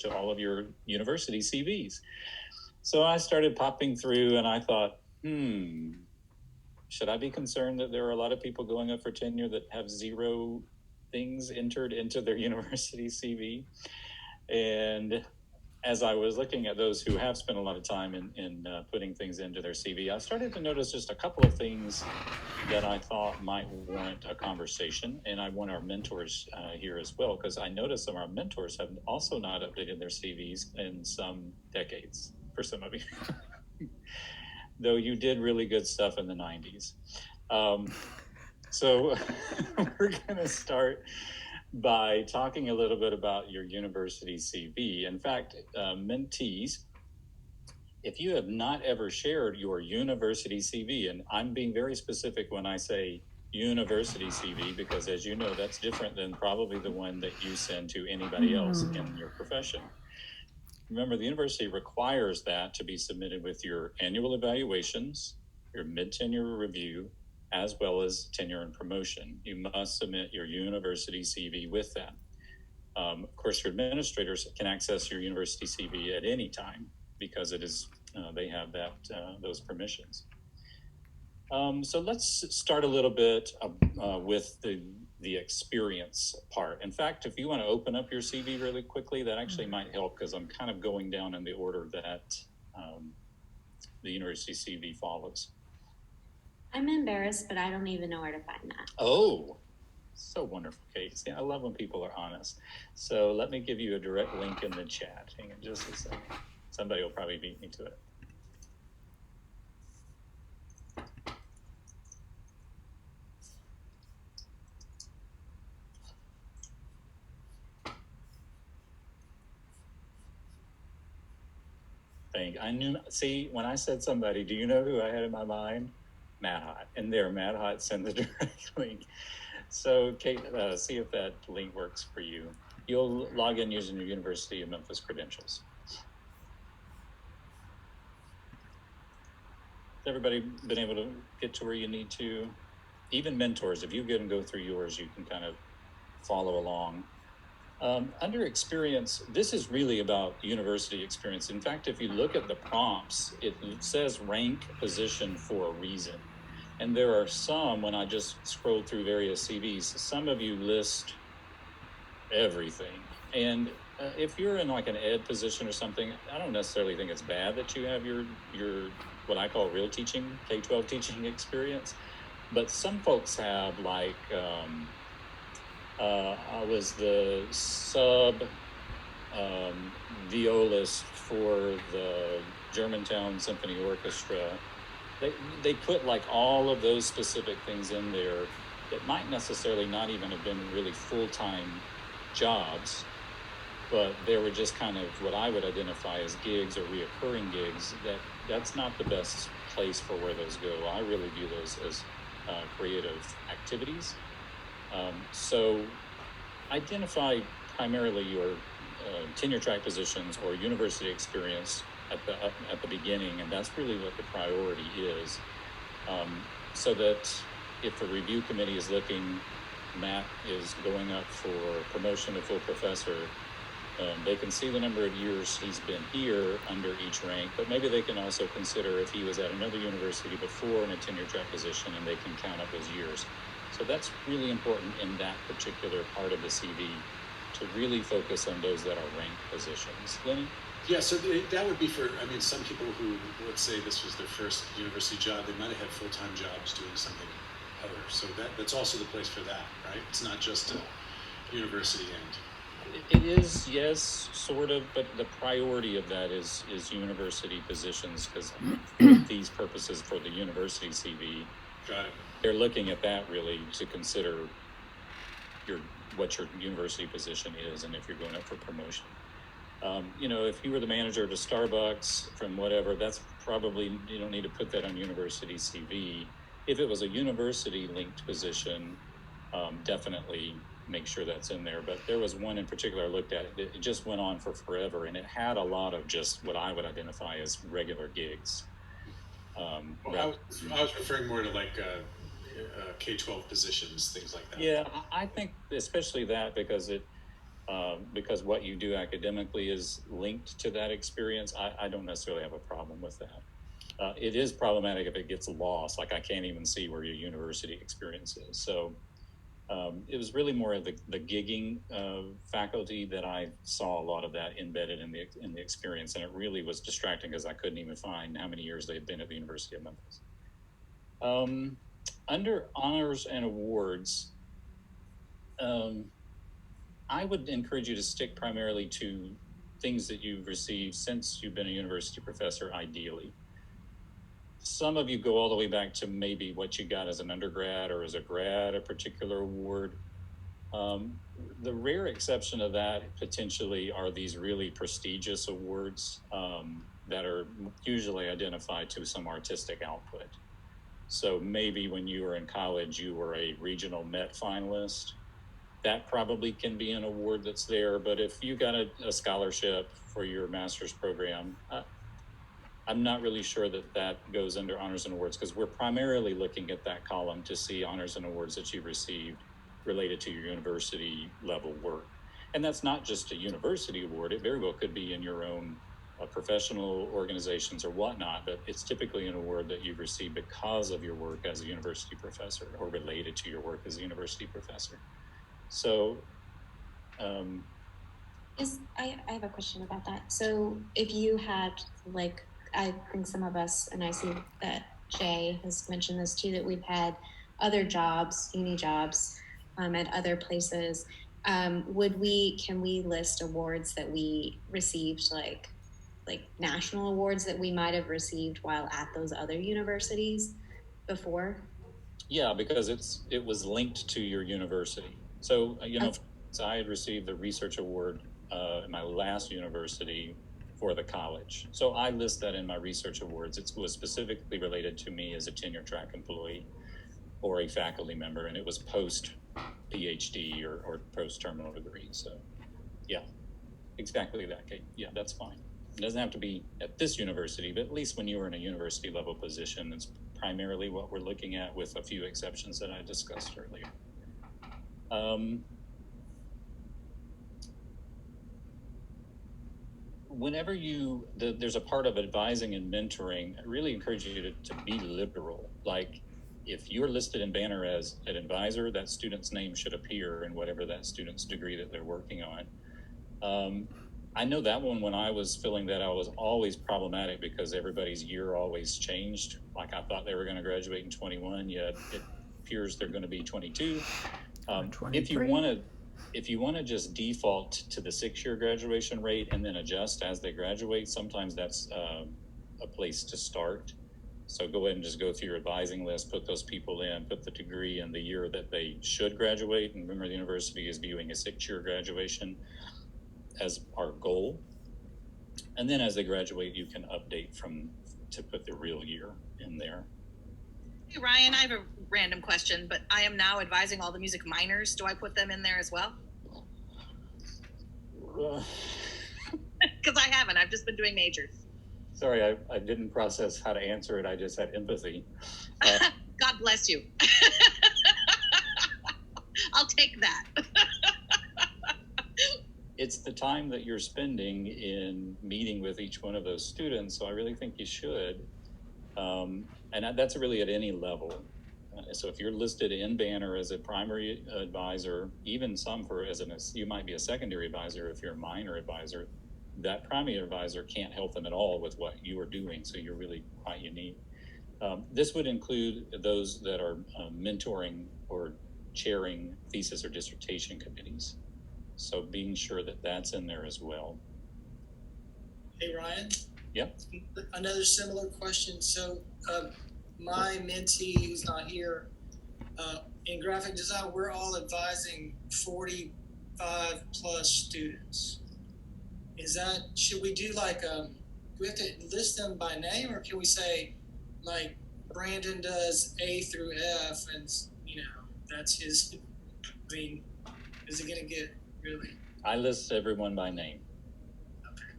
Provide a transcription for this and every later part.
to all of your university CVs. So I started popping through and I thought, should I be concerned that there are a lot of people going up for tenure that have zero things entered into their university CV? And as I was looking at those who have spent a lot of time in putting things into their CV, I started to notice just a couple of things that I thought might warrant a conversation. And I want our mentors here as well, because I noticed some of our mentors have also not updated their CVs in some decades for some of you. Though you did really good stuff in the 90s. So we're going to start by talking a little bit about your university CV. In fact, mentees, if you have not ever shared your university CV, and I'm being very specific when I say university CV, because as you know, that's different than probably the one that you send to anybody else in your profession. Remember, the university requires that to be submitted with your annual evaluations, your mid-tenure review, as well as tenure and promotion. You must submit your university CV with that. Of course, your administrators can access your university CV at any time because it is they have that those permissions. So let's start a little bit with the experience part. In fact, if you want to open up your CV really quickly, that actually might help because I'm kind of going down in the order that the university CV follows. I'm embarrassed, but I don't even know where to find that. Oh, so wonderful, Kate. See, I love when people are honest. So let me give you a direct link in the chat. Hang on just a second. Somebody will probably beat me to it. See, when I said somebody, do you know who I had in my mind? Matt Hott. And there, Matt Hott sent the direct link. So, Kate, see if that link works for you. You'll log in using your University of Memphis credentials. Has everybody been able to get to where you need to? Even mentors, if you get and go through yours, you can kind of follow along. Under experience, this is really about university experience. In fact, if you look at the prompts, it says rank position for a reason. And there are some, when I just scrolled through various CVs, some of you list everything. And if you're in like an ed position or something, I don't necessarily think it's bad that you have your what I call real teaching, K-12 teaching experience. But some folks have like, I was the sub violist for the Germantown Symphony Orchestra. They put like all of those specific things in there that might necessarily not even have been really full-time jobs, but they were just kind of what I would identify as gigs or reoccurring gigs. That's not the best place for where those go. I really view those as creative activities. So identify primarily your tenure track positions or university experience at the beginning, and that's really what the priority is. So that if the review committee is looking, Matt is going up for promotion to full professor, they can see the number of years he's been here under each rank, but maybe they can also consider if he was at another university before in a tenure track position, and they can count up those years. So that's really important in that particular part of the CV, to really focus on those that are ranked positions. Lenny? Yeah, so that would be for, some people who, let's say this was their first university job, they might have had full-time jobs doing something other. So that's also the place for that, right? It's not just a university end. It is, yes, sort of, but the priority of that is university positions, because for these purposes for the university CV, got it. They're looking at that really to consider what your university position is, and if you're going up for promotion. If you were the manager at a Starbucks from whatever, that's probably, you don't need to put that on university CV. If it was a university linked position, definitely make sure that's in there. But there was one in particular I looked at, it just went on for forever, and it had a lot of just what I would identify as regular gigs. I was referring more to like K-12 positions, things like that. Yeah, I think especially that, because it because what you do academically is linked to that experience, I don't necessarily have a problem with that. It is problematic if it gets lost, like I can't even see where your university experience is. So it was really more of the gigging faculty that I saw a lot of that embedded in the experience, and it really was distracting because I couldn't even find how many years they had been at the University of Memphis. Under honors and awards, I would encourage you to stick primarily to things that you've received since you've been a university professor, ideally. Some of you go all the way back to maybe what you got as an undergrad or as a grad, a particular award. The rare exception of that potentially are these really prestigious awards that are usually identified to some artistic output. So maybe when you were in college, you were a regional Met finalist. That probably can be an award that's there. But if you got a scholarship for your master's program, I'm not really sure that goes under honors and awards, because we're primarily looking at that column to see honors and awards that you've received related to your university level work. And that's not just a university award. It very well could be in your own professional organizations or whatnot, but it's typically an award that you've received because of your work as a university professor or related to your work as a university professor. So I have a question about that. So if you had, like, I think some of us, and I see that Jay has mentioned this too, that we've had other jobs, uni jobs, at other places. Can we list awards that we received, like national awards that we might have received while at those other universities before? Yeah, because it was linked to your university. So, so I had received the research award in my last university for the college. So I list that in my research awards. It was specifically related to me as a tenure track employee or a faculty member, and it was post PhD or post terminal degree. So yeah, exactly that, Kate. Yeah, that's fine. It doesn't have to be at this university, but at least when you were in a university level position, it's primarily what we're looking at, with a few exceptions that I discussed earlier. Whenever there's a part of advising and mentoring, I really encourage you to be liberal. Like, if you're listed in Banner as an advisor, that student's name should appear in whatever that student's degree that they're working on. I know that one, when I was filling that out, was always problematic because everybody's year always changed. Like, I thought they were going to graduate in 21, yet it appears they're going to be 22. If you want to just default to the 6-year graduation rate and then adjust as they graduate, sometimes that's a place to start. So go ahead and just go through your advising list, put those people in, put the degree and the year that they should graduate. And remember, the university is viewing a 6-year graduation as our goal. And then as they graduate, you can update to put the real year in there. Hey, Ryan, I have a random question, but I am now advising all the music minors. Do I put them in there as well? Because I haven't. I've just been doing majors. Sorry, I didn't process how to answer it. I just had empathy. God bless you. I'll take that. It's the time that you're spending in meeting with each one of those students, so I really think you should. And that's really at any level. So if you're listed in Banner as a primary advisor, even some you might be a secondary advisor if you're a minor advisor, that primary advisor can't help them at all with what you are doing, so you're really quite unique. This would include those that are mentoring or chairing thesis or dissertation committees. So being sure that that's in there as well. Hey, Ryan. Yep. Another similar question. So my mentee who's not here, in graphic design, we're all advising 45 plus students. Should we do like, do we have to list them by name, or can we say like Brandon does A through F and, that's his, is it going to get really? I list everyone by name. Okay.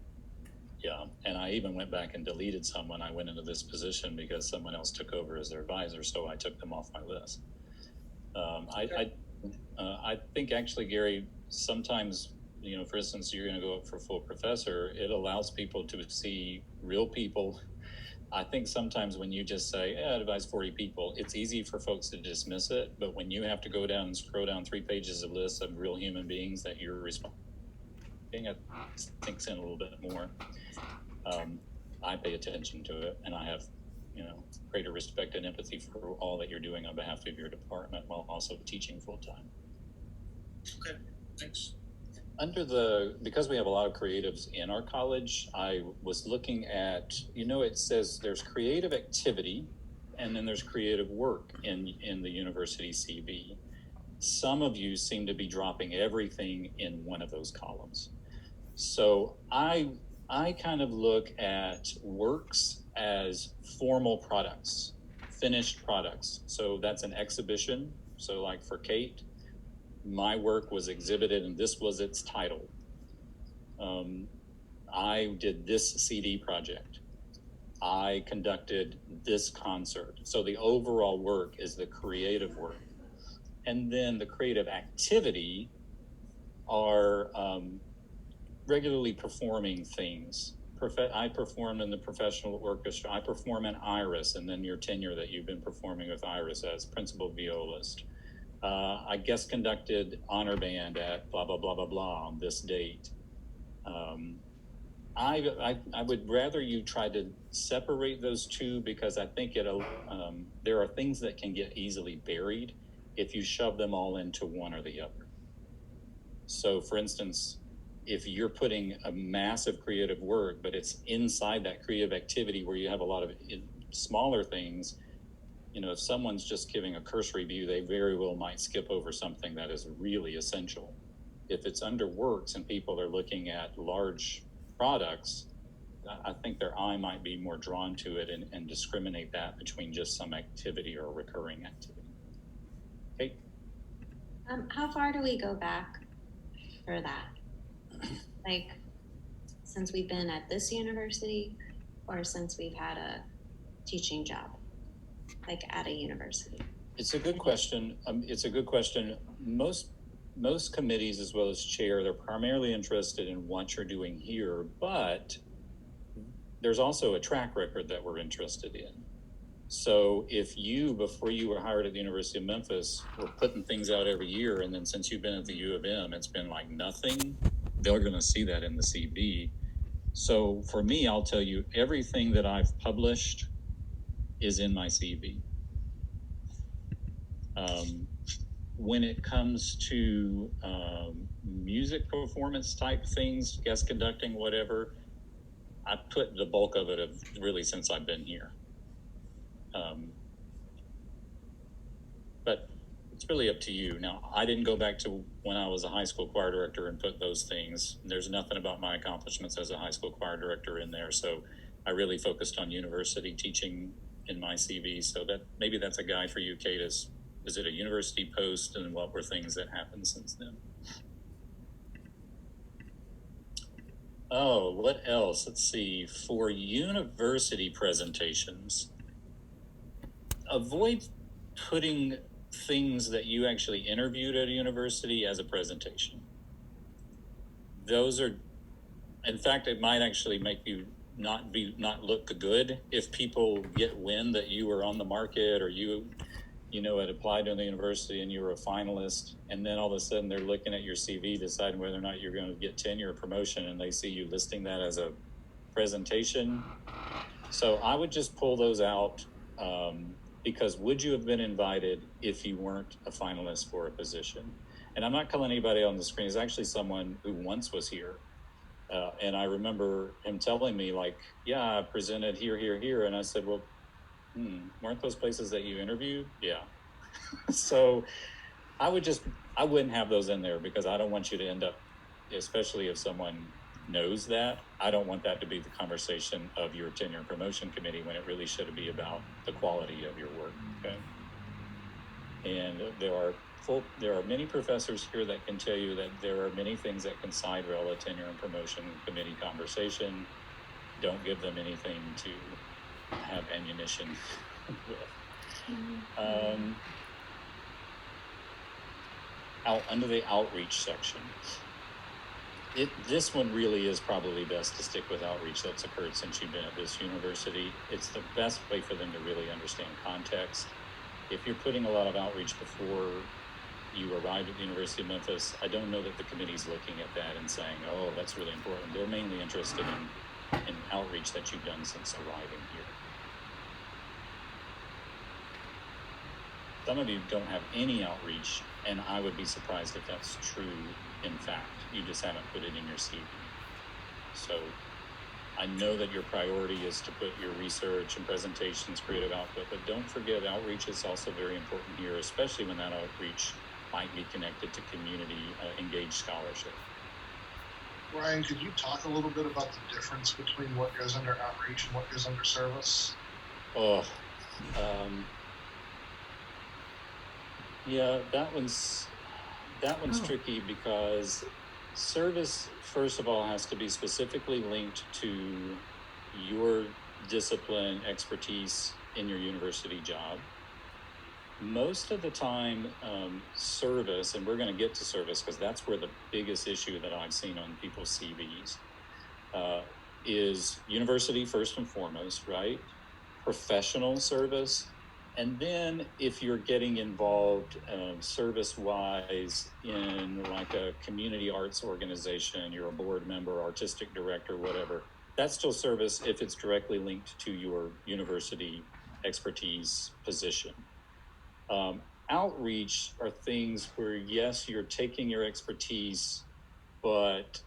Yeah, and I even went back and deleted some when I went into this position because someone else took over as their advisor, so I took them off my list. I think actually, Gary, sometimes for instance, you're going to go up for full professor, it allows people to see real people. I think sometimes when you just say, I advise 40 people, it's easy for folks to dismiss it. But when you have to go down and scroll down 3 pages of lists of real human beings that you're responding, it sinks in a little bit more. I pay attention to it, and I have, greater respect and empathy for all that you're doing on behalf of your department while also teaching full time. Okay, thanks. Because we have a lot of creatives in our college, I was looking at, it says there's creative activity and then there's creative work in the university CV. Some of you seem to be dropping everything in one of those columns. So I kind of look at works as formal products, finished products. So that's an exhibition. So like for Kate, my work was exhibited and this was its title. I did this CD project. I conducted this concert. So the overall work is the creative work. And then the creative activity are regularly performing things. I performed in the professional orchestra. I perform in Iris, and then your tenure that you've been performing with Iris as principal violist. I guest conducted honor band at blah, blah, blah, blah, blah on this date. I would rather you try to separate those two because I think there are things that can get easily buried if you shove them all into one or the other. So for instance, if you're putting a massive creative work, but it's inside that creative activity where you have a lot of smaller things, if someone's just giving a cursory view, they very well might skip over something that is really essential. If it's under works and people are looking at large products, I think their eye might be more drawn to it and discriminate that between just some activity or recurring activity. Okay. How far do we go back for that? Like, since we've been at this university or since we've had a teaching job, like at a university? It's a good question. Most committees, as well as chair, they're primarily interested in what you're doing here, but there's also a track record that we're interested in. So if you, before you were hired at the University of Memphis, were putting things out every year, and then since you've been at the U of M, it's been like nothing, they're going to see that in the CV. So for me, I'll tell you, everything that I've published is in my CV. When it comes to music performance type things, guest conducting, whatever, I put the bulk of it really since I've been here. But it's really up to you. Now, I didn't go back to when I was a high school choir director and put those things. There's nothing about my accomplishments as a high school choir director in there. So I really focused on university teaching in my CV. So that maybe that's a guide for you, Kate, is it a university post and what were things that happened since then? Oh, what else? Let's see. For university presentations, avoid putting things that you actually interviewed at a university as a presentation. Those are, in fact, it might actually make you not look good if people get wind that you were on the market or you had applied to the university and you were a finalist, and then all of a sudden they're looking at your CV deciding whether or not you're going to get tenure or promotion, and they see you listing that as a presentation. So I would just pull those out because would you have been invited if you weren't a finalist for a position? And I'm not calling anybody on the screen. It's actually someone who once was here. And I remember him telling me, like, yeah, I presented here. And I said, well, weren't those places that you interviewed? Yeah. So I wouldn't have those in there because I don't want you to end up, especially if someone knows that, I don't want that to be the conversation of your tenure and promotion committee when it really should be about the quality of your work. Okay. And there are many professors here that can tell you that there are many things that can siderail a tenure and promotion committee conversation. Don't give them anything to have ammunition with. Under the outreach section, This one really is probably best to stick with outreach that's occurred since you've been at this university. It's the best way for them to really understand context. If you're putting a lot of outreach before you arrived at the University of Memphis, I don't know that the committee's looking at that and saying, oh, that's really important. They're mainly interested in outreach that you've done since arriving here. Some of you don't have any outreach, and I would be surprised if that's true in fact. You just haven't put it in your CV. So I know that your priority is to put your research and presentations, creative output, but don't forget outreach is also very important here, especially when that outreach might be connected to community engaged scholarship. Ryan, could you talk a little bit about the difference between what goes under outreach and what goes under service? Yeah, that one's tricky because service, first of all, has to be specifically linked to your discipline, expertise in your university job. Most of the time, service, and we're going to get to service because that's where the biggest issue that I've seen on people's CVs is university first and foremost, right? Professional service. And then if you're getting involved service-wise in like a community arts organization, you're a board member, artistic director, whatever, that's still service if it's directly linked to your university expertise position. Outreach are things where, yes, you're taking your expertise, but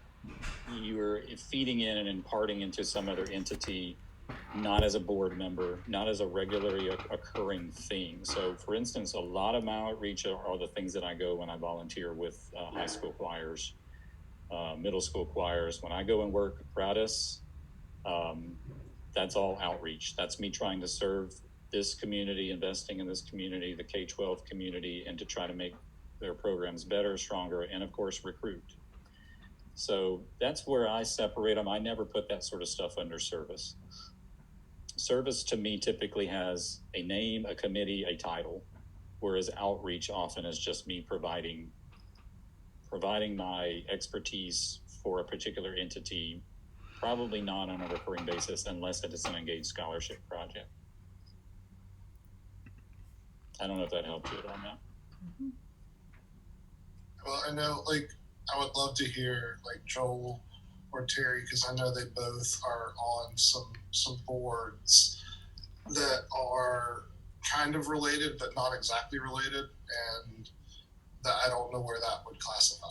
you're feeding in and imparting into some other entity, not as a board member, not as a regularly occurring thing. So, for instance, a lot of my outreach are the things that I go when I volunteer with high school choirs, middle school choirs. When I go and work gratis, that's all outreach. That's me trying to serve this community, investing in this community, the K-12 community, and to try to make their programs better, stronger, and of course, recruit. So that's where I separate them. I never put that sort of stuff under service. Service to me typically has a name, a committee, a title, whereas outreach often is just me providing my expertise for a particular entity, probably not on a recurring basis unless it is an engaged scholarship project. I don't know if that helped you at all, Matt. Well, I know, I would love to hear, Joel or Terry, because I know they both are on some boards that are kind of related, but not exactly related, and that I don't know where that would classify.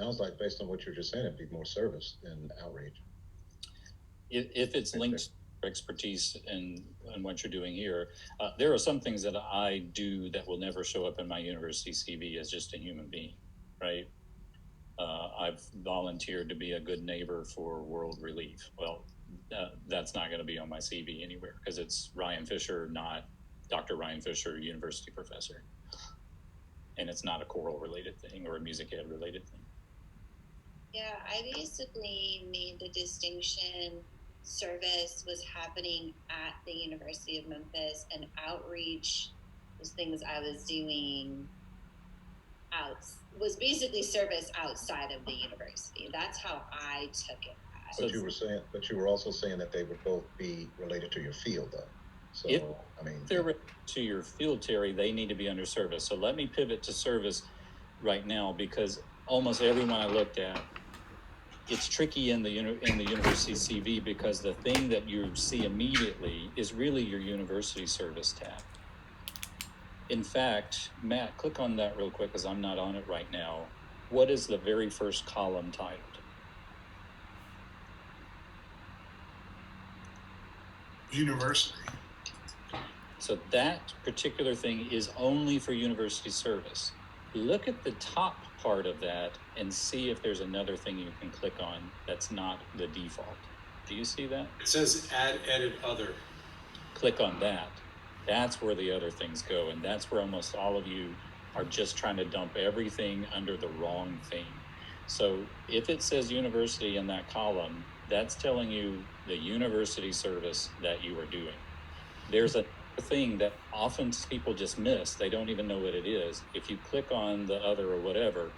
Sounds like, based on what you're just saying, it'd be more service than outreach. If it's linked to expertise in what you're doing here, there are some things that I do that will never show up in my university CV as just a human being, right? I've volunteered to be a good neighbor for World Relief. Well, that's not going to be on my CV anywhere because it's Ryan Fisher, not Dr. Ryan Fisher, university professor. And it's not a choral related thing or a music ed related thing. Yeah, I basically made the distinction service was happening at the University of Memphis and outreach was things I was doing was basically service outside of the university. That's how I took it. But you were also saying that they would both be related to your field, though. So, if they're related to your field, Terry, they need to be under service. So let me pivot to service right now because almost everyone I looked at, it's tricky in the university CV because the thing that you see immediately is really your university service tab. In fact, Matt, click on that real quick because I'm not on it right now. What is the very first column titled? University. So that particular thing is only for university service. Look at the top part of that and see if there's another thing you can click on that's not the default. Do you see that? It says add, edit, other. Click on that. That's where the other things go, and that's where almost all of you are just trying to dump everything under the wrong thing. So if it says university in that column, that's telling you the university service that you are doing. There's a thing that often people just miss. They don't even know what it is. If you click on the other or whatever,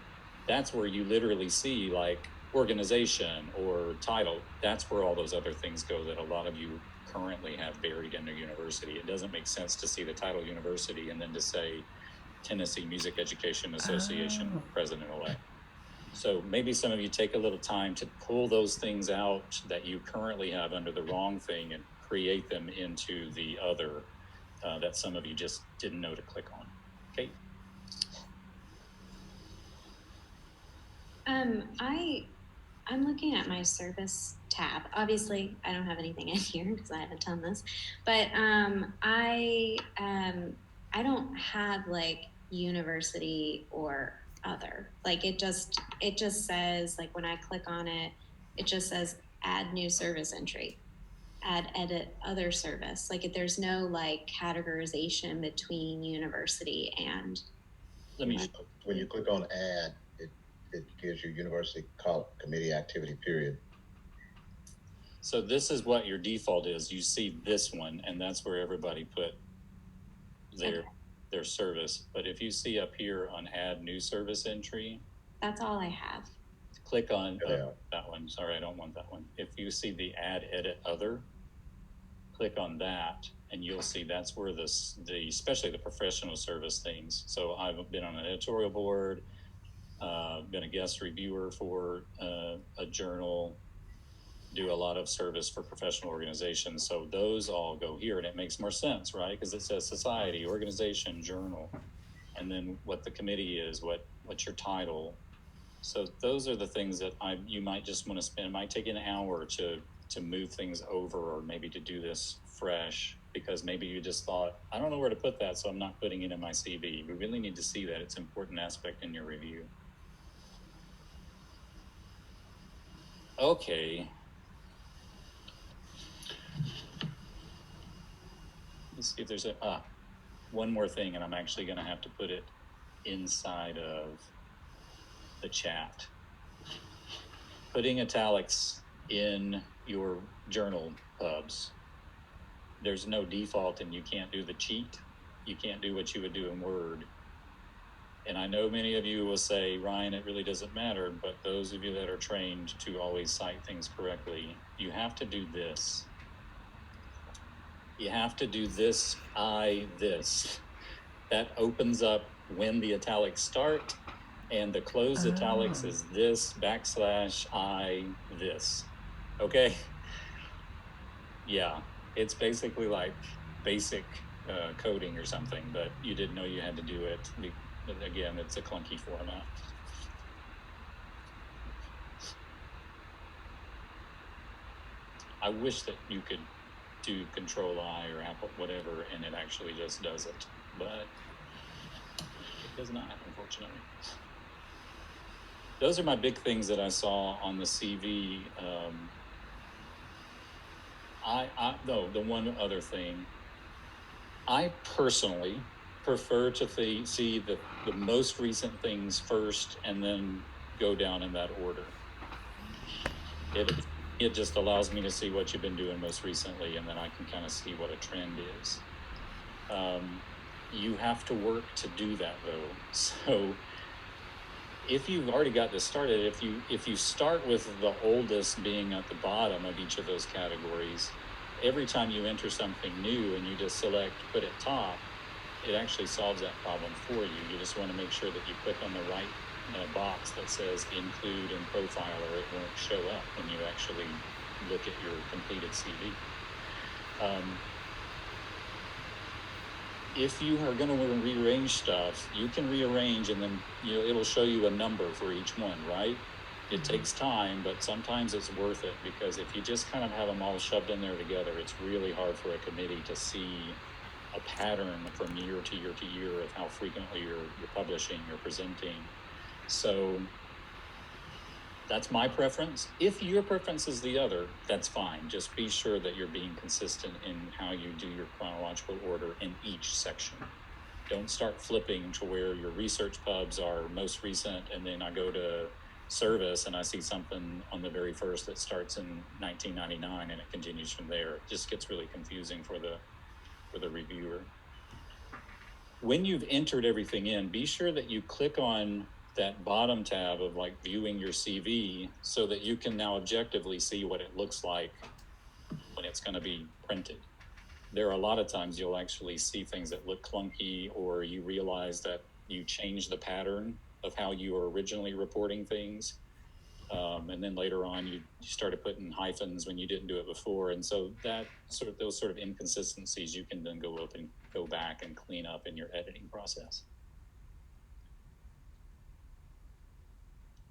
that's where you literally see like organization or title, that's where all those other things go that a lot of you currently have buried in their university. It doesn't make sense to see the title university and then to say Tennessee Music Education Association president-elect. So maybe some of you take a little time to pull those things out that you currently have under the wrong thing and create them into the other that some of you just didn't know to click on. Okay. I'm looking at my service tab. Obviously, I don't have anything in here because I haven't done this, but I don't have like university or other. Like it just says, like when I click on it, it just says add new service entry, add edit other service. Like there's no like categorization between university and. Let me. When you click on add, it gives you university committee activity period. So this is what your default is. You see this one, and that's where everybody put their service. But if you see up here on add new service entry, that's all I have. Click on that one. Sorry, I don't want that one. If you see the add edit other, click on that, and you'll see that's where especially the professional service things. So I've been on an editorial board, been a guest reviewer for a journal, do a lot of service for professional organizations. So those all go here, and it makes more sense, right? Because it says society, organization, journal, and then what the committee is, what's your title. So those are the things that you might just want to spend. It might take an hour to move things over, or maybe to do this fresh, because maybe you just thought, I don't know where to put that, so I'm not putting it in my CV. We really need to see that. It's an important aspect in your review. Okay. Let's see if there's one more thing, and I'm actually going to have to put it inside of the chat. Putting italics in your journal pubs. There's no default, and you can't do the cheat. You can't do what you would do in Word. And I know many of you will say, Ryan, it really doesn't matter, but those of you that are trained to always cite things correctly, you have to do this. You have to do this, this. That opens up when the italics start, and the closed italics is this /I this. Okay? Yeah, it's basically like basic coding or something, but you didn't know you had to do it. Again, it's a clunky format. I wish that you could do Control-I or Apple, whatever, and it actually just does it, but it does not, unfortunately. Those are my big things that I saw on the CV. The one other thing, I personally prefer to see the most recent things first and then go down in that order. It just allows me to see what you've been doing most recently, and then I can kind of see what a trend is. You have to work to do that, though. So if you've already got this started, if you start with the oldest being at the bottom of each of those categories, every time you enter something new and you just select put at top, it actually solves that problem for you. You just want to make sure that you click on the right box that says include in profile, or it won't show up when you actually look at your completed CV. If you are going to rearrange stuff, you can rearrange, and then it'll show you a number for each one, right? It takes time, but sometimes it's worth it, because if you just kind of have them all shoved in there together, it's really hard for a committee to see a pattern from year to year to year of how frequently you're publishing, you're presenting. So that's my preference. If your preference is the other, that's fine. Just be sure that you're being consistent in how you do your chronological order in each section. Don't start flipping to where your research pubs are most recent, and then I go to service and I see something on the very first that starts in 1999 and it continues from there. It just gets really confusing for the reviewer. When you've entered everything in, be sure that you click on that bottom tab of like viewing your CV so that you can now objectively see what it looks like when it's going to be printed. There are a lot of times you'll actually see things that look clunky, or you realize that you change the pattern of how you were originally reporting things. And then later on, you started putting hyphens when you didn't do it before. And so those sort of inconsistencies, you can then go back and clean up in your editing process.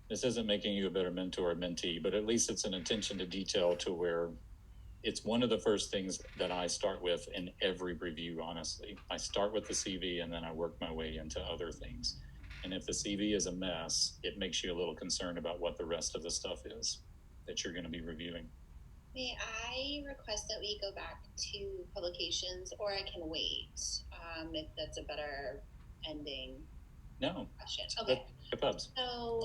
This isn't making you a better mentor or mentee, but at least it's an attention to detail to where it's one of the first things that I start with in every review, honestly. I start with the CV and then I work my way into other things. And if the CV is a mess, it makes you a little concerned about what the rest of the stuff is that you're going to be reviewing. May I request that we go back to publications, or I can wait if that's a better ending? No. Question. Okay. Pubs. So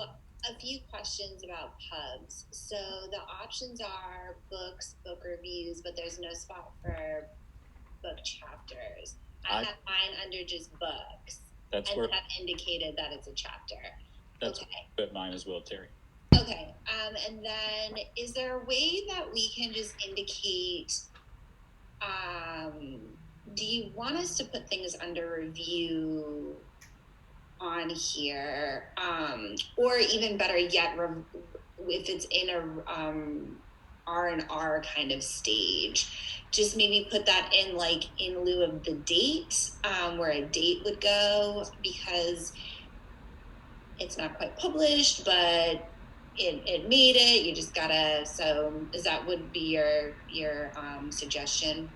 a few questions about pubs. So the options are books, book reviews, but there's no spot for book chapters. I have mine under just books. That's and where have indicated that it's a chapter. That's okay. But mine as well, Terry. Okay. And then is there a way that we can just indicate, do you want us to put things under review on here? Or even better yet, if it's in a R&R kind of stage, just maybe put that in like in lieu of the date, where a date would go, because it's not quite published, but it made it. You just gotta, so is that would be your suggestion?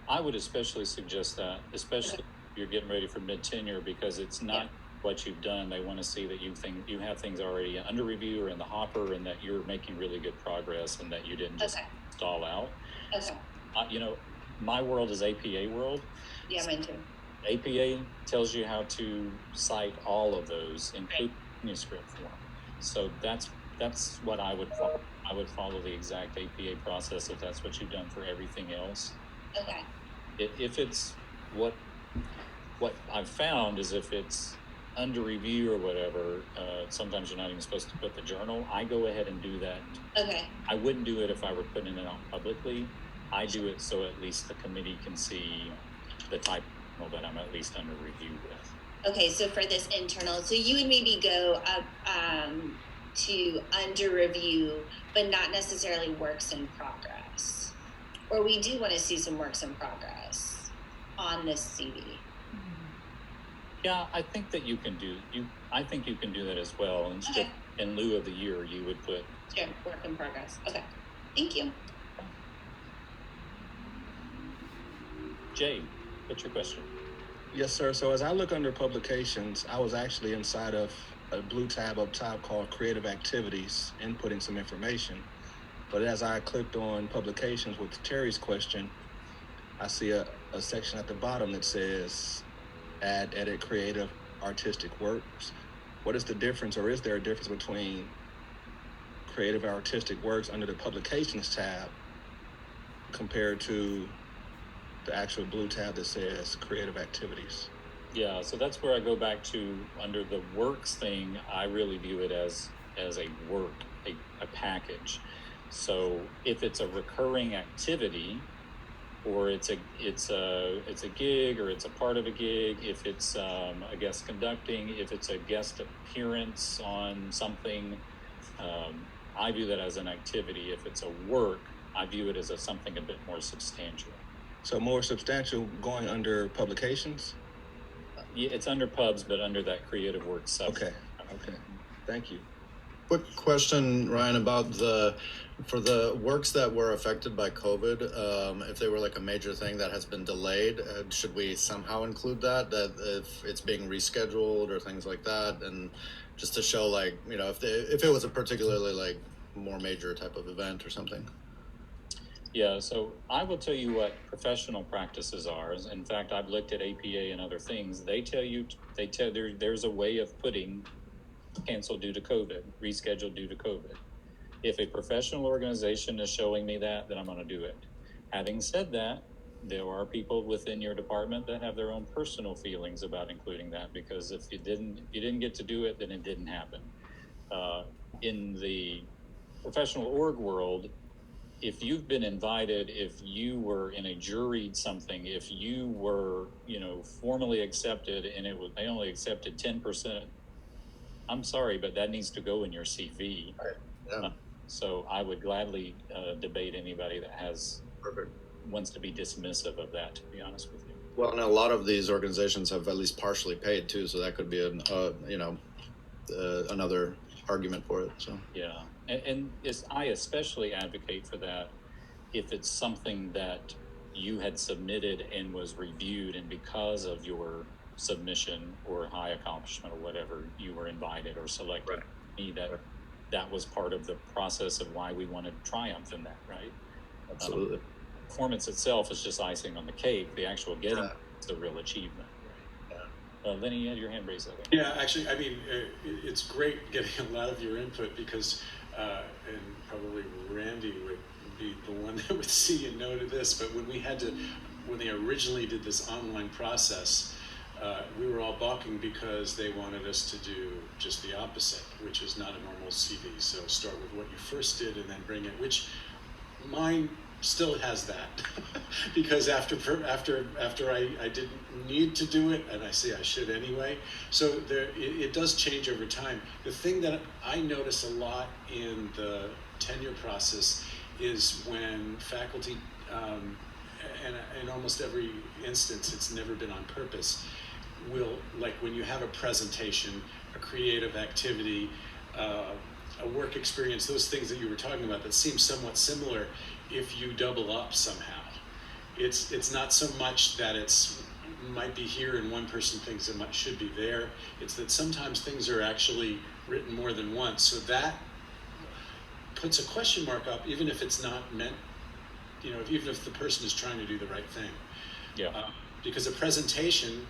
I would especially suggest that, especially if you're getting ready for mid-tenure, because it's not what you've done. They want to see that you have things already under review or in the hopper, and that you're making really good progress, and that you didn't just stall out. Okay. My world is APA world. Yeah, mine too. APA tells you how to cite all of those, including manuscript form. So that's what I would follow. I would follow the exact APA process if that's what you've done for everything else. Okay. If it's what I've found is if it's under review or whatever, sometimes you're not even supposed to put the journal. I go ahead and do that. Okay. I wouldn't do it if I were putting it out publicly. I do it so at least the committee can see the type of journal that I'm at least under review with. Okay, so for this internal, so you would maybe go up to under review, but not necessarily works in progress. Or we do want to see some works in progress on this CV. Yeah, I think that you can do that as well. And just in lieu of the year, you would put work in progress. Okay, thank you. Jay, what's your question? Yes, sir. So as I look under publications, I was actually inside of a blue tab up top called Creative Activities, inputting some information. But as I clicked on publications with Terry's question, I see a section at the bottom that says add, edit, creative, artistic works. What is the difference, or is there a difference between creative and artistic works under the publications tab compared to the actual blue tab that says creative activities? Yeah, so that's where I go back to under the works thing. I really view it as a work, a package. So if it's a recurring activity, or it's a gig, or it's a part of a gig, if it's a guest conducting, if it's a guest appearance on something, I view that as an activity. If it's a work, I view it as something a bit more substantial. So more substantial going under publications? Yeah, it's under pubs, but under that creative work section. Okay. Thank you. Quick question, Ryan, about for the works that were affected by COVID, if they were like a major thing that has been delayed, should we somehow include that if it's being rescheduled or things like that, and just to show like, if it was a particularly like more major type of event or something? Yeah, so I will tell you what professional practices are. In fact, I've looked at APA and other things. They tell there's a way of putting canceled due to COVID, rescheduled due to COVID. If a professional organization is showing me that, then I'm going to do it. Having said that, there are people within your department that have their own personal feelings about including that, because if you didn't get to do it, then it didn't happen. In the professional org world, if you've been invited, if you were in a juried something, if you were, formally accepted and they only accepted 10%, I'm sorry, but that needs to go in your CV. Right. Yeah. So I would gladly debate anybody that wants to be dismissive of that, to be honest with you. Well, and a lot of these organizations have at least partially paid too, so that could be another argument for it. So yeah, and I especially advocate for that if it's something that you had submitted and was reviewed, and because of your submission or high accomplishment or whatever, you were invited or selected. Right. That was part of the process of why we wanted to triumph in that, right? Absolutely. Performance itself is just icing on the cake. The actual getting is the real achievement. Lenny, you had your hand raised. Yeah, actually, I mean, it's great getting a lot of your input because, and probably Randy would be the one that would see and know to this, but when they originally did this online process, we were all balking because they wanted us to do just the opposite, which is not a normal CV. So start with what you first did and then bring it, which mine still has that because after I didn't need to do it, and I say I should anyway. So it does change over time. The thing that I notice a lot in the tenure process is when faculty, and in almost every instance, it's never been on purpose, will, like when you have a presentation, a creative activity, a work experience, those things that you were talking about that seem somewhat similar, if you double up somehow. It's not so much that it's might be here and one person thinks it should be there. It's that sometimes things are actually written more than once. So that puts a question mark up, even if it's not meant, even if the person is trying to do the right thing. Yeah. Because a presentation,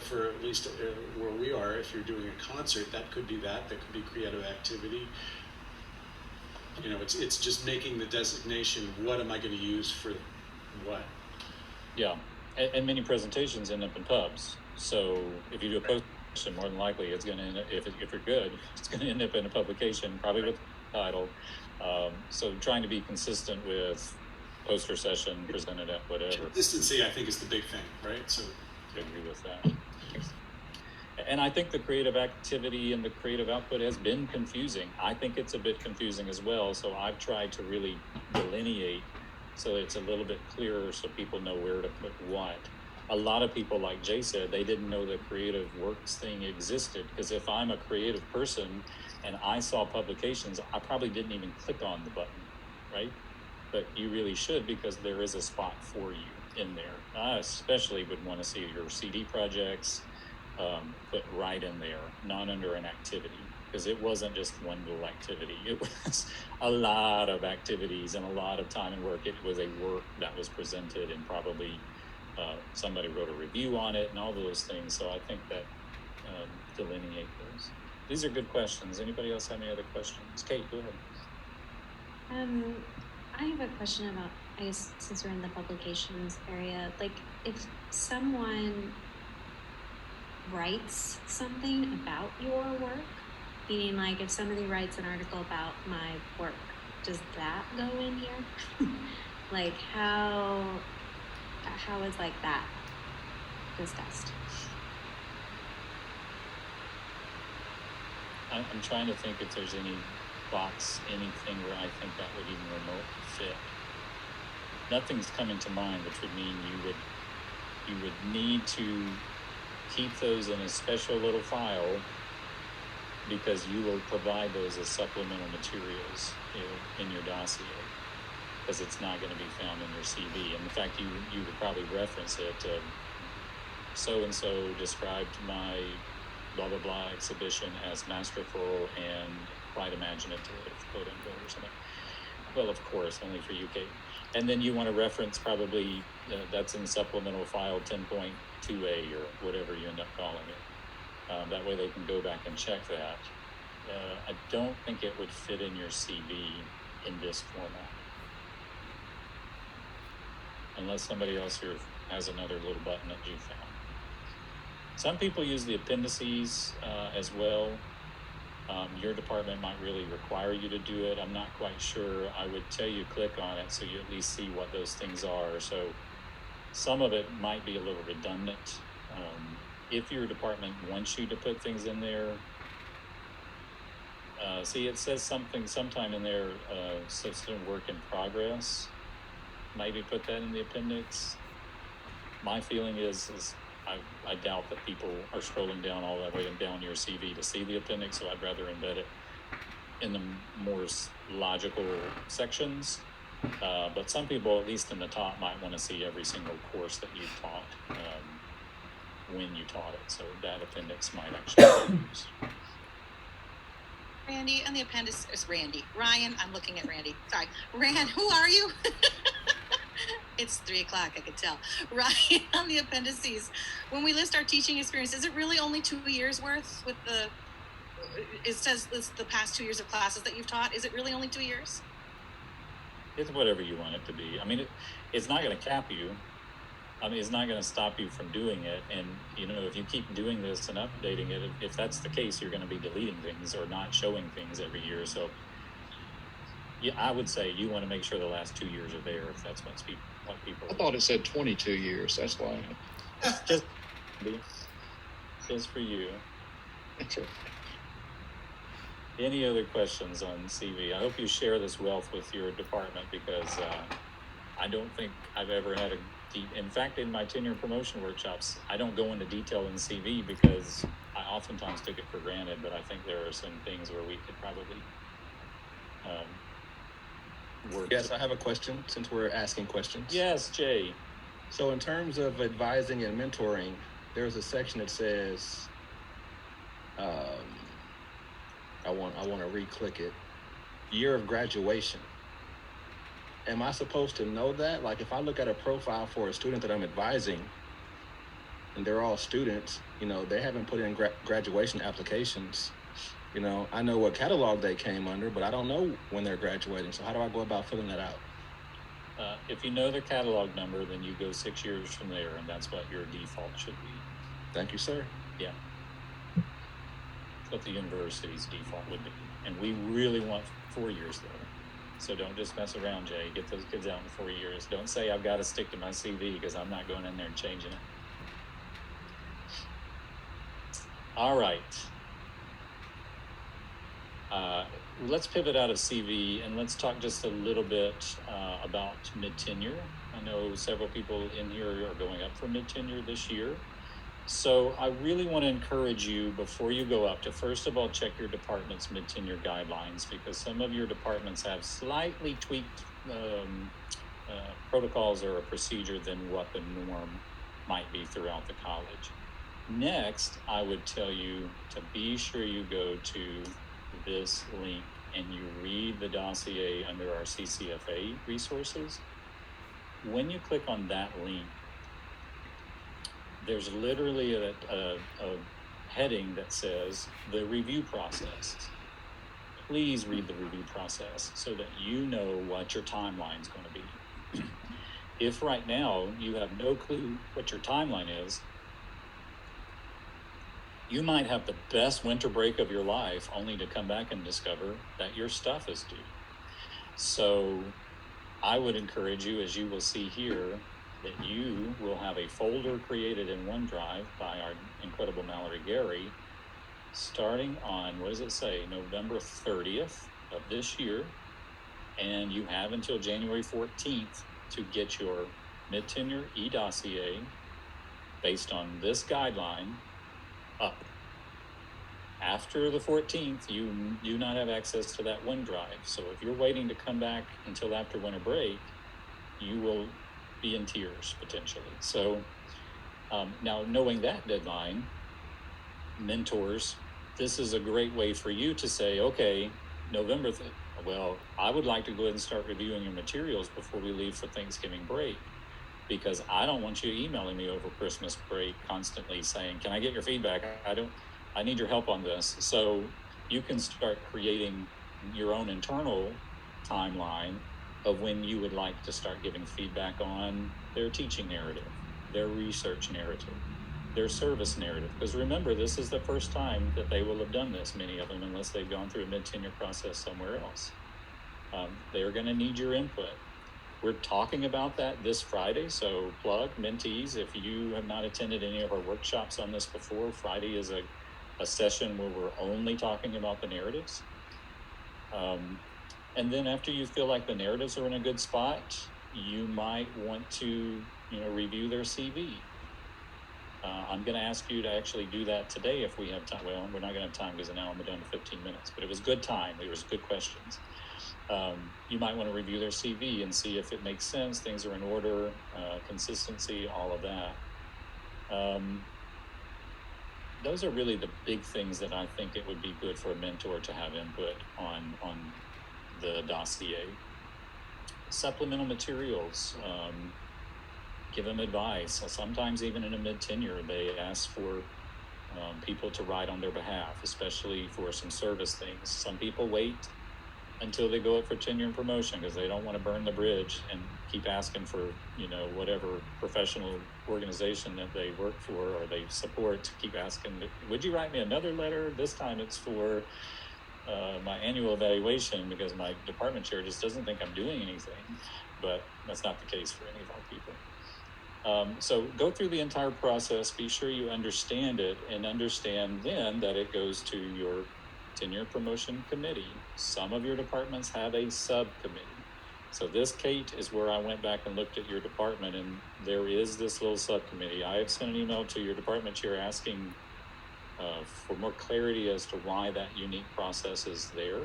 for at least where we are, if you're doing a concert, that could be creative activity. It's just making the designation, what am I going to use for what? Yeah, and many presentations end up in pubs. So if you do a presentation, more than likely it's going to end up, if you're good, it's going to end up in a publication, probably with a title. So trying to be consistent with poster session, presented at whatever. Consistency, I think, is the big thing, right? So I agree with that. And I think the creative activity and the creative output has been confusing. I think it's a bit confusing as well. So I've tried to really delineate so it's a little bit clearer so people know where to put what. A lot of people, like Jay said, they didn't know the creative works thing existed, because if I'm a creative person and I saw publications, I probably didn't even click on the button, right? But you really should, because there is a spot for you in there. I especially would want to see your CD projects, put right in there, not under an activity, because it wasn't just one little activity. It was a lot of activities and a lot of time and work. It was a work that was presented, and probably somebody wrote a review on it and all those things. So I think that delineate those. These are good questions. Anybody else have any other questions? Kate, go ahead. I have a question about, I guess, since we're in the publications area, like if someone writes something about your work, meaning like if somebody writes an article about my work, does that go in here? Like how is like that discussed? I'm trying to think if there's any box, anything where I think that would even remotely fit. Nothing's coming to mind, which would mean you would need to keep those in a special little file, because you will provide those as supplemental materials in your dossier, because it's not going to be found in your CV. And in fact, you would probably reference it. So-and-so described my blah, blah, blah exhibition as masterful and quite imaginative, quote unquote, or something. Well, of course, only for UK. And then you want to reference probably that's in supplemental file 10.2a or whatever you end up calling it. That way they can go back and check that. I don't think it would fit in your CV in this format. unless somebody else here has another little button that you found. Some people use the appendices as well. Your department might really require you to do it. I'm not quite sure. I would tell you click on it so you at least see what those things are. So some of it might be a little redundant. If your department wants you to put things in there, see, it says something sometime in there, system work in progress. Maybe put that in the appendix. My feeling is I doubt that people are scrolling down all that way and down your CV to see the appendix, so I'd rather embed it in the more logical sections. But some people, at least in the top, might want to see every single course that you taught when you taught it. So that appendix might actually be used. Randy, and the appendix is Randy. Ryan, I'm looking at Randy. Sorry. Rand, who are you? It's 3 o'clock, I could tell. Ryan, on the appendices, when we list our teaching experience, is it really only 2 years worth with it says the past 2 years of classes that you've taught? Is it really only 2 years? It's whatever you want it to be. I mean, it's not going to cap you. I mean, it's not going to stop you from doing it. And, if you keep doing this and updating it, if that's the case, you're going to be deleting things or not showing things every year. So, yeah, I would say you want to make sure the last 2 years are there if that's what people. I thought it said 22 years. That's why. Just for you. Any other questions on CV? I hope you share this wealth with your department because I don't think I've ever had in fact, in my tenure promotion workshops, I don't go into detail in CV because I oftentimes took it for granted, but I think there are some things where we could probably work. Yes, I have a question since we're asking questions. Yes, Jay. So in terms of advising and mentoring, there's a section that says, I want to re-click it, year of graduation. Am I supposed to know that? Like if I look at a profile for a student that I'm advising and they're all students, they haven't put in graduation applications. I know what catalog they came under, but I don't know when they're graduating. So how do I go about filling that out? If you know the catalog number, then you go 6 years from there, and that's what your default should be. Thank you, sir. Yeah. That's what the university's default would be. And we really want 4 years, though. So don't just mess around, Jay. Get those kids out in 4 years. Don't say I've got to stick to my CV because I'm not going in there and changing it. All right. Let's pivot out of CV and let's talk just a little bit about mid-tenure. I know several people in here are going up for mid-tenure this year. So I really want to encourage you before you go up to first of all check your department's mid-tenure guidelines because some of your departments have slightly tweaked protocols or a procedure than what the norm might be throughout the college. Next, I would tell you to be sure you go to this link and you read the dossier under our CCFA resources. When you click on that link, there's literally a heading that says the review process. Please read the review process so that you know what your timeline is going to be. If right now you have no clue what your timeline is, you might have the best winter break of your life only to come back and discover that your stuff is due. So I would encourage you, as you will see here, that you will have a folder created in OneDrive by our incredible Mallory Gary, starting on, what does it say, November 30th of this year, and you have until January 14th to get your mid-tenure e-dossier based on this guideline up. After the 14th, you do not have access to that OneDrive. So if you're waiting to come back until after winter break, you will be in tears potentially. So now knowing that deadline, mentors, this is a great way for you to say, okay, November, well, I would like to go ahead and start reviewing your materials before we leave for Thanksgiving break, because I don't want you emailing me over Christmas break constantly saying, can I get your feedback? I need your help on this. So you can start creating your own internal timeline of when you would like to start giving feedback on their teaching narrative, their research narrative, their service narrative. Because remember, this is the first time that they will have done this, many of them, unless they've gone through a mid-tenure process somewhere else. They're going to need your input. We're talking about that this Friday, so plug, mentees, if you have not attended any of our workshops on this before, Friday is a session where we're only talking about the narratives. And then after you feel like the narratives are in a good spot, you might want to, review their CV. I'm going to ask you to actually do that today if we have time. Well, we're not going to have time because now I'm down to 15 minutes, but it was good time. There was good questions. You might want to review their CV and see if it makes sense, things are in order, consistency, all of that. Those are really the big things that I think it would be good for a mentor to have input on the dossier. Supplemental materials, give them advice. Sometimes even in a mid-tenure, they ask for people to write on their behalf, especially for some service things. Some people wait until they go up for tenure and promotion because they don't want to burn the bridge and keep asking for, whatever professional organization that they work for or they support to keep asking, would you write me another letter? This time it's for my annual evaluation because my department chair just doesn't think I'm doing anything, but that's not the case for any of our people. So go through the entire process, be sure you understand it, and understand then that it goes to your tenure promotion committee. Some of your departments have a subcommittee. So this, Kate, is where I went back and looked at your department, and there is this little subcommittee. I have sent an email to your department chair asking for more clarity as to why that unique process is there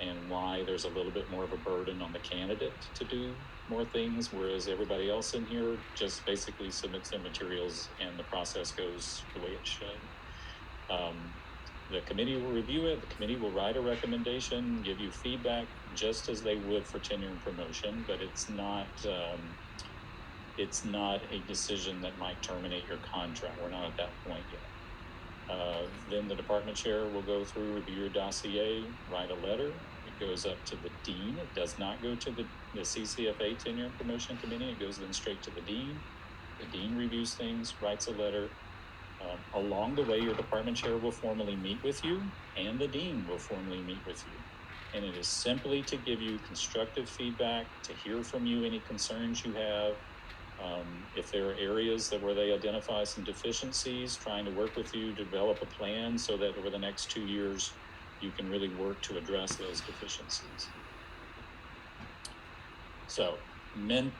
and why there's a little bit more of a burden on the candidate to do more things, whereas everybody else in here just basically submits their materials and the process goes the way it should. The committee will review it, the committee will write a recommendation, give you feedback just as they would for tenure and promotion, but it's not a decision that might terminate your contract. We're not at that point yet. Then the department chair will go through, review your dossier, write a letter. It goes up to the dean. It does not go to the CCFA Tenure and Promotion Committee. It goes then straight to the dean. The dean reviews things, writes a letter. Along the way, your department chair will formally meet with you, and the dean will formally meet with you. And it is simply to give you constructive feedback, to hear from you any concerns you have. If there are areas where they identify some deficiencies, trying to work with you to develop a plan so that over the next 2 years, you can really work to address those deficiencies. So,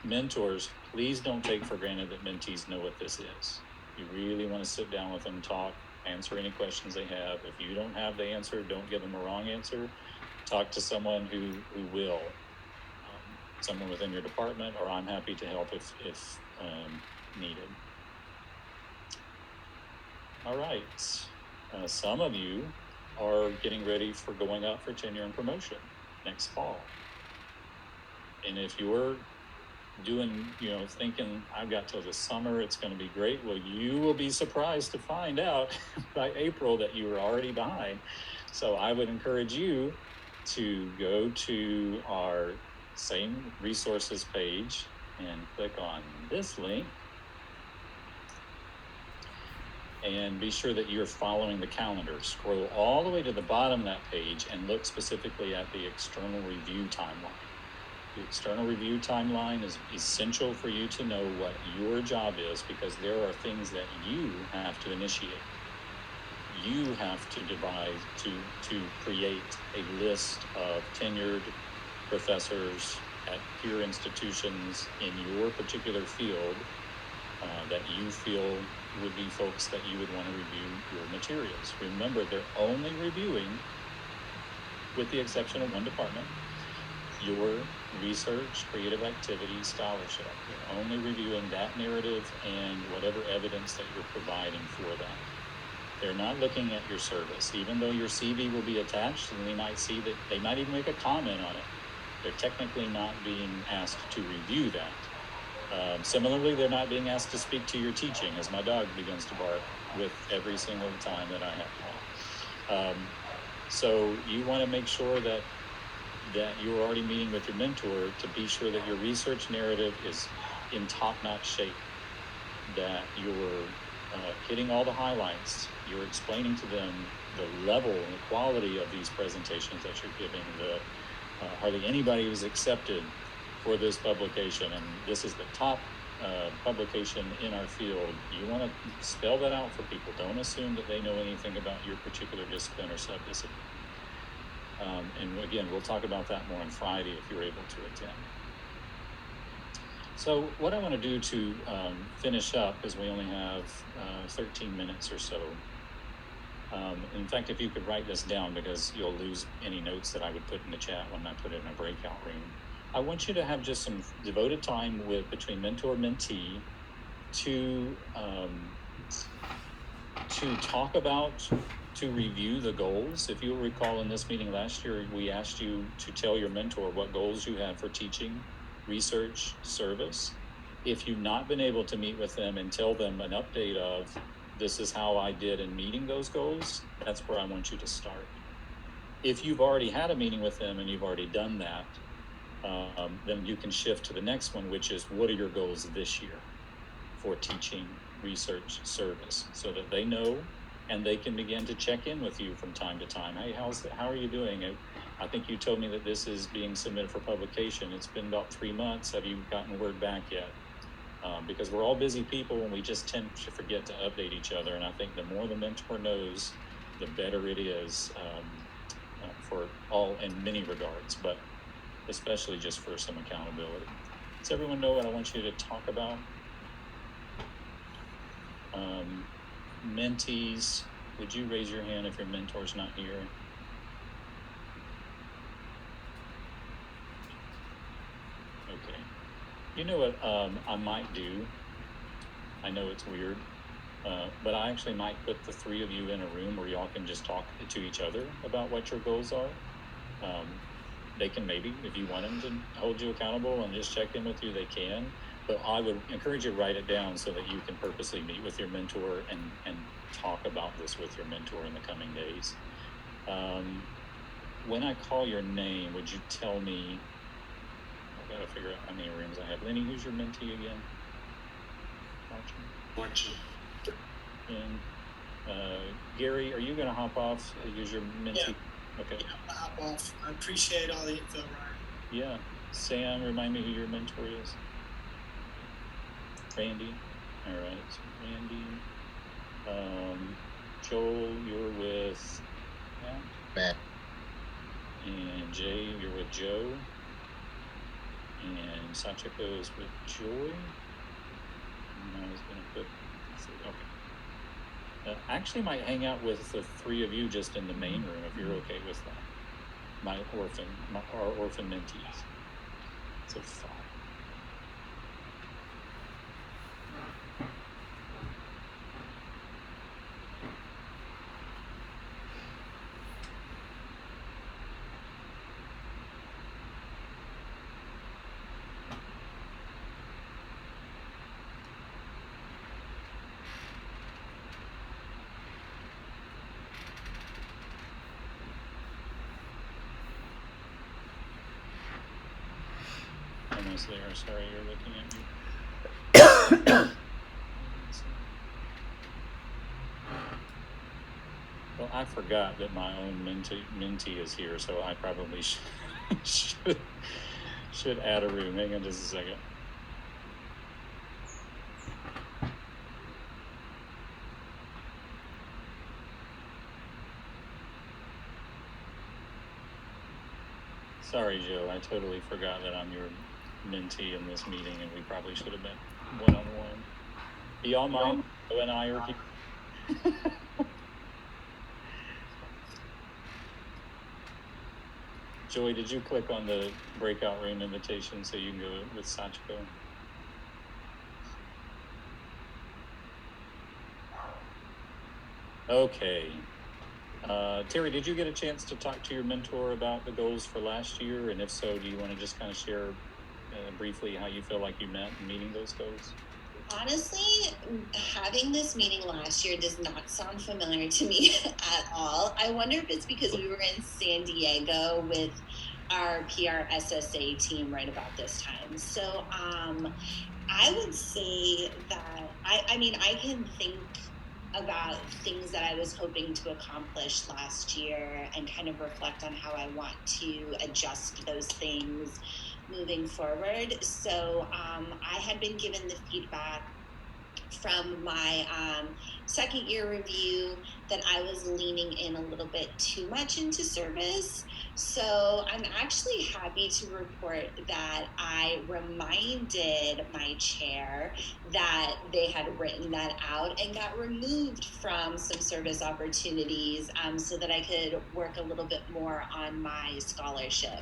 mentors, please don't take for granted that mentees know what this is. You really want to sit down with them, talk, answer any questions they have. If you don't have the answer, don't give them a wrong answer. Talk to someone who will. Someone within your department, or I'm happy to help if needed. All right. Some of you are getting ready for going up for tenure and promotion next fall. And if you're doing, thinking I've got till the summer, it's going to be great. Well, you will be surprised to find out by April that you are already behind. So I would encourage you to go to our same resources page and click on this link and be sure that you're following the calendar. Scroll all the way to the bottom of that page and look specifically at the external review timeline. The external review timeline is essential for you to know what your job is because there are things that you have to initiate. You have to devise, to create a list of tenured professors at peer institutions in your particular field that you feel would be folks that you would want to review your materials. Remember, they're only reviewing, with the exception of one department, your research, creative activity, scholarship. You're only reviewing that narrative and whatever evidence that you're providing for that. They're not looking at your service, even though your CV will be attached, and they might see that, they might even make a comment on it. They're technically not being asked to review that. Similarly, they're not being asked to speak to your teaching, as my dog begins to bark with every single time that I have call. So you want to make sure that that you're already meeting with your mentor to be sure that your research narrative is in top-notch shape, that you're hitting all the highlights, you're explaining to them the level and the quality of these presentations that you're giving, hardly anybody was accepted for this publication, and this is the top publication in our field. You want to spell that out for people. Don't assume that they know anything about your particular discipline or subdiscipline. And again, we'll talk about that more on Friday if you're able to attend. So what I want to do to finish up, is we only have 13 minutes or so. In fact, if you could write this down, because you'll lose any notes that I would put in the chat when I put it in a breakout room. I want you to have just some devoted time between mentor and mentee to talk about, to review the goals. If you'll recall, in this meeting last year, we asked you to tell your mentor what goals you had for teaching, research, service. If you've not been able to meet with them and tell them an update of, this is how I did in meeting those goals, that's where I want you to start. If you've already had a meeting with them and you've already done that, then you can shift to the next one, which is, what are your goals this year for teaching, research, service, so that they know and they can begin to check in with you from time to time. Hey, how are you doing? I think you told me that this is being submitted for publication. It's been about 3 months. Have you gotten word back yet? Because we're all busy people and we just tend to forget to update each other. And I think the more the mentor knows, the better it is for all, in many regards, but especially just for some accountability. Does everyone know what I want you to talk about? Mentees, would you raise your hand if your mentor's not here? Okay. You know what I might do? I know it's weird, but I actually might put the 3 of you in a room where y'all can just talk to each other about what your goals are. They can, maybe, if you want them to hold you accountable and just check in with you, they can. But I would encourage you to write it down so that you can purposely meet with your mentor and talk about this with your mentor in the coming days. When I call your name, would you tell me? I've got to figure out how many rooms I have. Lenny, who's your mentee again? Marching. And Gary, are you going to hop off? Use your mentee? Yeah. Okay. Yeah, I'll hop off. I appreciate all the info, Ryan. Yeah. Sam, remind me who your mentor is. Randy. All right. So Randy. Joel, you're with Matt. And Jay, you're with Joe. And Sachiko is with Joy. And I was going to put, okay. Actually might hang out with the 3 of you just in the main room if you're okay with that. Our orphan mentees. So 5. Almost there. Sorry, you're looking at me. Well, I forgot that my own mentee is here, so I probably should add a room. Hang on just a second. Sorry, Joe. I totally forgot that I'm your mentee in this meeting, and we probably should have been one-on-one. Do y'all mind? Joe and I are here. Joey, did you click on the breakout room invitation so you can go with Sachiko? Okay. Terry, did you get a chance to talk to your mentor about the goals for last year? And if so, do you want to just kind of share briefly how you feel like you met in meeting those goals? Honestly, having this meeting last year does not sound familiar to me at all. I wonder if it's because we were in San Diego with our PRSSA team right about this time. So I would say that I mean, I can think about things that I was hoping to accomplish last year and kind of reflect on how I want to adjust those things moving forward. So I had been given the feedback from my second year review that I was leaning in a little bit too much into service. So I'm actually happy to report that I reminded my chair that they had written that out and got removed from some service opportunities so that I could work a little bit more on my scholarship.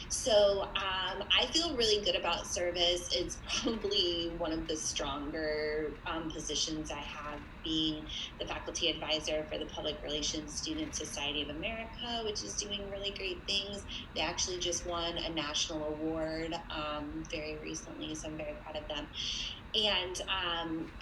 So I feel really good about service. It's probably one of the stronger positions I have, being the faculty advisor for the Public Relations Student Society of America, which is doing really great things. They actually just won a national award very recently, so I'm very proud of them. And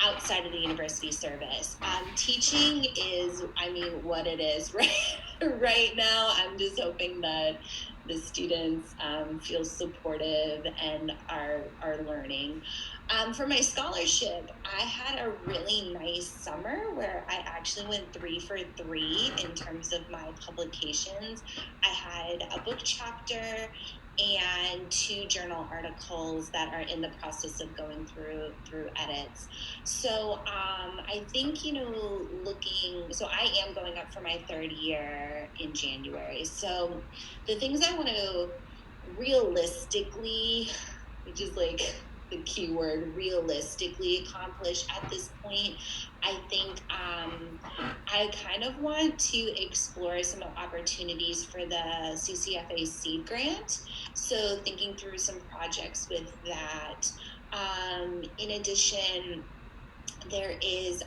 outside of the university service, teaching is, I mean, what it is right now. I'm just hoping that the students feel supportive and are learning. For my scholarship, I had a really nice summer where I actually went 3 for 3 in terms of my publications. I had a book chapter and 2 journal articles that are in the process of going through edits. So I think, so I am going up for my 3rd year in January. So the things I want to realistically, which is like the key word, realistically accomplish at this point, I think I kind of want to explore some opportunities for the CCFA seed grant. So thinking through some projects with that. In addition, there is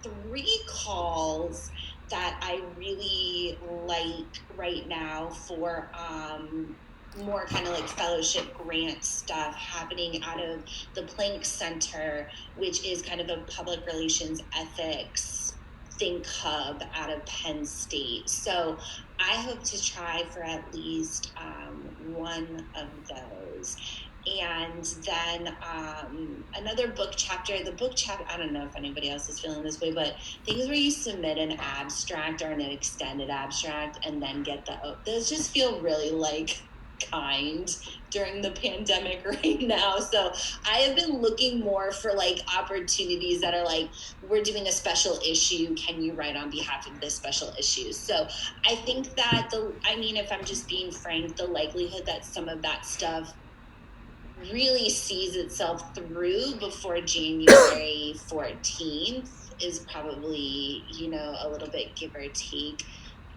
3 calls that I really like right now for more kind of like fellowship grant stuff happening out of the Planck Center, which is kind of a public relations ethics think hub out of Penn State. So I hope to try for at least one of those. And then another book chapter, I don't know if anybody else is feeling this way, but things where you submit an abstract or an extended abstract and then get those just feel really like kind during the pandemic right now. So I have been looking more for like opportunities that are like, we're doing a special issue, can you write on behalf of this special issue? So I think that if I'm just being frank, the likelihood that some of that stuff really sees itself through before January 14th is probably, a little bit give or take.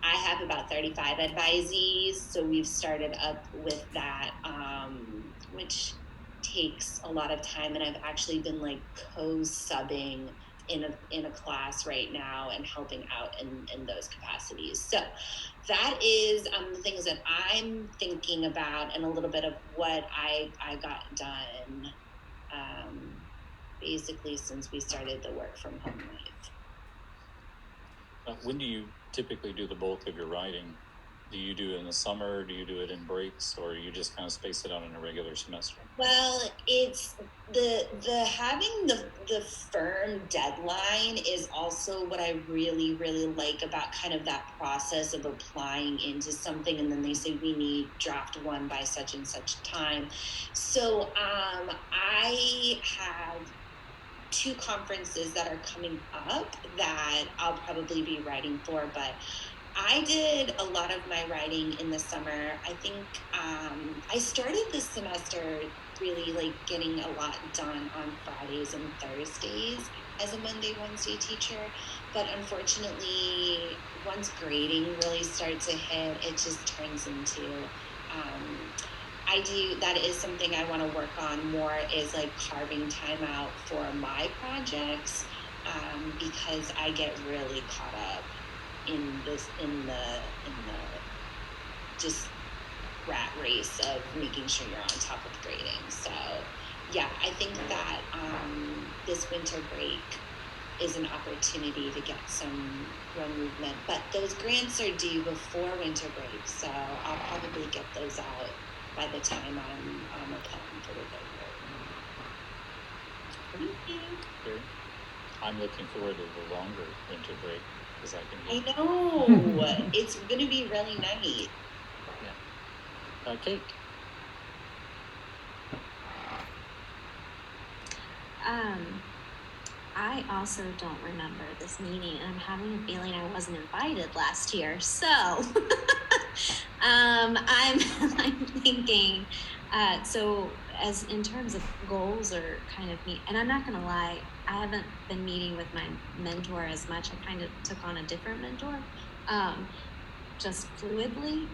I have about 35 advisees, so we've started up with that, which takes a lot of time, and I've actually been like co-subbing in a class right now and helping out in those capacities. So that is the things that I'm thinking about, and a little bit of what I got done basically since we started the work from home life. When do you typically do the bulk of your writing? Do you do it in the summer? Do you do it in breaks, or you just kind of space it out in a regular semester? Well, it's the having the firm deadline is also what I really, really like about kind of that process of applying into something, and then they say we need draft 1 by such and such time. So I have 2 conferences that are coming up that I'll probably be writing for, but I did a lot of my writing in the summer. I think I started this semester really like getting a lot done on Fridays and Thursdays as a Monday, Wednesday teacher. But unfortunately, once grading really starts to hit, it just turns into that is something I want to work on more, is like carving time out for my projects because I get really caught up in the just rat race of making sure you're on top of grading. So yeah, I think that this winter break is an opportunity to get some real movement. But those grants are due before winter break, so I'll probably get those out by the time I'm applying for the third year. Sure. I'm looking forward to the longer winter break because I can. I know it's going to be really nice. Yeah. Kate. I also don't remember this meeting, and I'm having a feeling I wasn't invited last year. So, I'm thinking. So, as in terms of goals or kind of and I'm not gonna lie, I haven't been meeting with my mentor as much. I kind of took on a different mentor, just fluidly.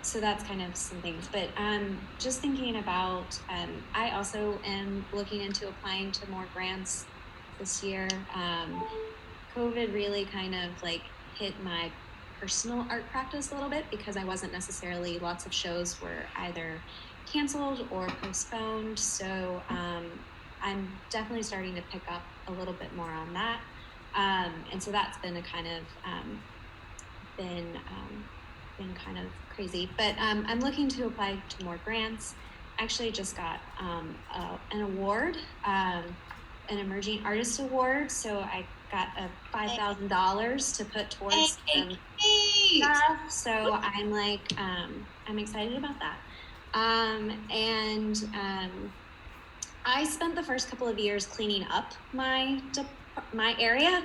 So that's kind of some things, but just thinking about, I also am looking into applying to more grants this year. COVID really kind of like hit my personal art practice a little bit because I wasn't necessarily, lots of shows were either canceled or postponed. So I'm definitely starting to pick up a little bit more on that. And so that's been a kind of, been kind of crazy, but I'm looking to apply to more grants. Actually just got an award, an emerging artist award, so I got a $5,000 to put towards some stuff, so I'm like I'm excited about that. And I spent the first couple of years cleaning up my area.